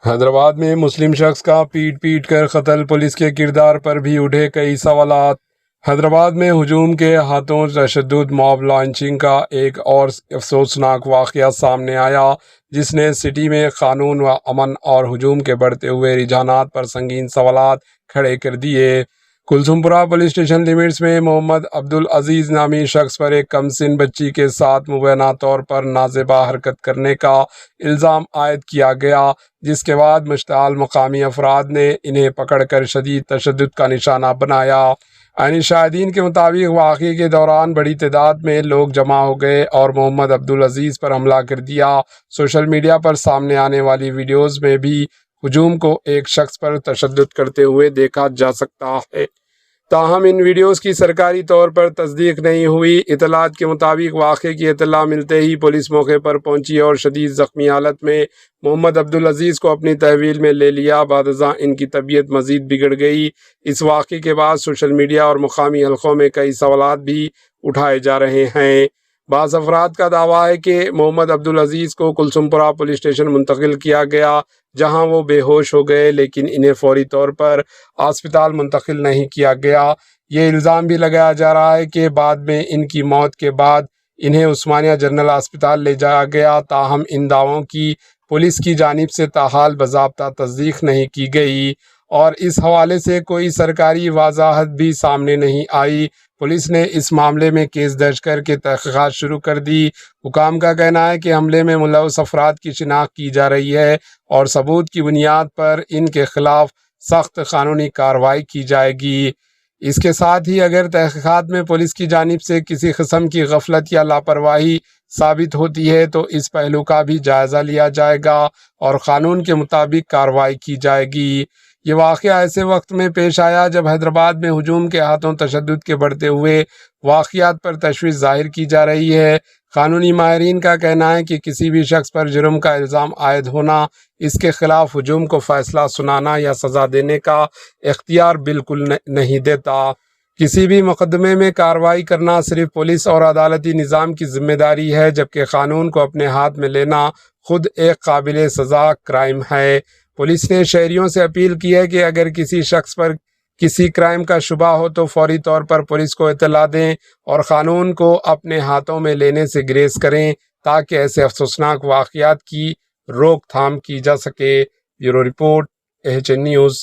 حیدرآباد میں مسلم شخص کا پیٹ کر قتل، پولیس کے کردار پر بھی اٹھے کئی سوالات۔ حیدرآباد میں ہجوم کے ہاتھوں تشدد موب لانچنگ کا ایک اور افسوسناک واقعہ سامنے آیا، جس نے سٹی میں قانون و امن اور ہجوم کے بڑھتے ہوئے رجحانات پر سنگین سوالات کھڑے کر دیے۔ کلثوم پورہ پولیس اسٹیشن لیمٹس میں محمد عبدالعزیز نامی شخص پر ایک کم سن بچی کے ساتھ مبینہ طور پر نازیبا حرکت کرنے کا الزام عائد کیا گیا، جس کے بعد مشتعل مقامی افراد نے انہیں پکڑ کر شدید تشدد کا نشانہ بنایا۔ عینی شاہدین کے مطابق واقعے کے دوران بڑی تعداد میں لوگ جمع ہو گئے اور محمد عبدالعزیز پر حملہ کر دیا۔ سوشل میڈیا پر سامنے آنے والی ویڈیوز میں بھی ہجوم کو ایک شخص پر تشدد کرتے ہوئے دیکھا جا سکتا ہے، تاہم ان ویڈیوز کی سرکاری طور پر تصدیق نہیں ہوئی۔ اطلاعات کے مطابق واقعے کی اطلاع ملتے ہی پولیس موقع پر پہنچی اور شدید زخمی حالت میں محمد عبدالعزیز کو اپنی تحویل میں لے لیا۔ بعد ازاں ان کی طبیعت مزید بگڑ گئی۔ اس واقعے کے بعد سوشل میڈیا اور مقامی حلقوں میں کئی سوالات بھی اٹھائے جا رہے ہیں۔ بعض افراد کا دعویٰ ہے کہ محمد عبدالعزیز کو کلثوم پورہ پولیس اسٹیشن منتقل کیا گیا، جہاں وہ بے ہوش ہو گئے، لیکن انہیں فوری طور پر اسپتال منتقل نہیں کیا گیا۔ یہ الزام بھی لگایا جا رہا ہے کہ بعد میں ان کی موت کے بعد انہیں عثمانیہ جنرل اسپتال لے جایا گیا، تاہم ان دعووں کی پولیس کی جانب سے تاحال باضابطہ تصدیق نہیں کی گئی اور اس حوالے سے کوئی سرکاری وضاحت بھی سامنے نہیں آئی۔ پولیس نے اس معاملے میں کیس درج کر کے تحقیقات شروع کر دی۔ حکام کا کہنا ہے کہ حملے میں ملوث افراد کی شناخت کی جا رہی ہے اور ثبوت کی بنیاد پر ان کے خلاف سخت قانونی کارروائی کی جائے گی۔ اس کے ساتھ ہی اگر تحقیقات میں پولیس کی جانب سے کسی قسم کی غفلت یا لاپرواہی ثابت ہوتی ہے تو اس پہلو کا بھی جائزہ لیا جائے گا اور قانون کے مطابق کارروائی کی جائے گی۔ یہ واقعہ ایسے وقت میں پیش آیا جب حیدرآباد میں ہجوم کے ہاتھوں تشدد کے بڑھتے ہوئے واقعات پر تشویش ظاہر کی جا رہی ہے۔ قانونی ماہرین کا کہنا ہے کہ کسی بھی شخص پر جرم کا الزام عائد ہونا، اس کے خلاف ہجوم کو فیصلہ سنانا یا سزا دینے کا اختیار بالکل نہیں دیتا۔ کسی بھی مقدمے میں کارروائی کرنا صرف پولیس اور عدالتی نظام کی ذمہ داری ہے، جبکہ قانون کو اپنے ہاتھ میں لینا خود ایک قابل سزا کرائم ہے۔ پولیس نے شہریوں سے اپیل کی ہے کہ اگر کسی شخص پر کسی کرائم کا شبہ ہو تو فوری طور پر پولیس کو اطلاع دیں اور قانون کو اپنے ہاتھوں میں لینے سے گریز کریں، تاکہ ایسے افسوسناک واقعات کی روک تھام کی جا سکے۔ Bureau report, AHN news.